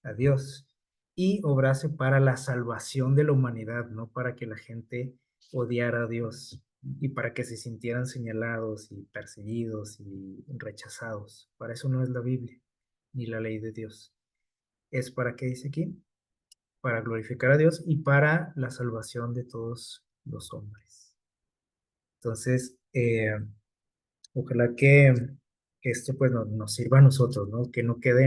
a Dios y obrase para la salvación de la humanidad, no para que la gente odiara a Dios y para que se sintieran señalados y perseguidos y rechazados. Para eso no es la Biblia ni la ley de Dios. Es para qué dice aquí, para glorificar a Dios y para la salvación de todos los hombres. Entonces, ojalá que esto pues nos sirva a nosotros, ¿no? Que no quede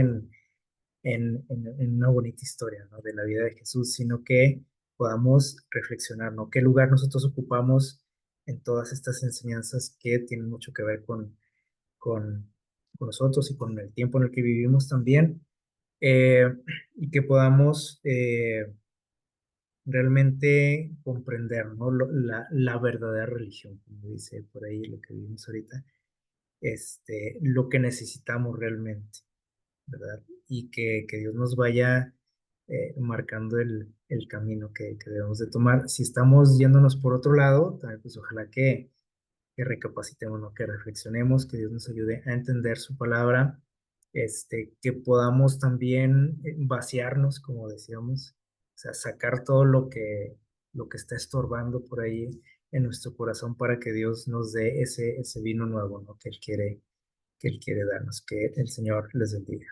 en una bonita historia, ¿no? De la vida de Jesús, sino que podamos reflexionar, ¿no? ¿Qué lugar nosotros ocupamos en todas estas enseñanzas que tienen mucho que ver con, con nosotros y con el tiempo en el que vivimos también? Eh, y que podamos realmente comprender, ¿no? La verdadera religión, como dice por ahí lo que vimos ahorita, lo que necesitamos realmente, ¿verdad? Y que Dios nos vaya marcando el camino que debemos de tomar. Si estamos yéndonos por otro lado, también pues ojalá que recapacitemos, ¿no? Que reflexionemos, que Dios nos ayude a entender su palabra, que podamos también vaciarnos, como decíamos, o sea, sacar todo lo que está estorbando por ahí en nuestro corazón para que Dios nos dé ese vino nuevo, ¿no? Que Él quiere darnos, que el Señor les bendiga.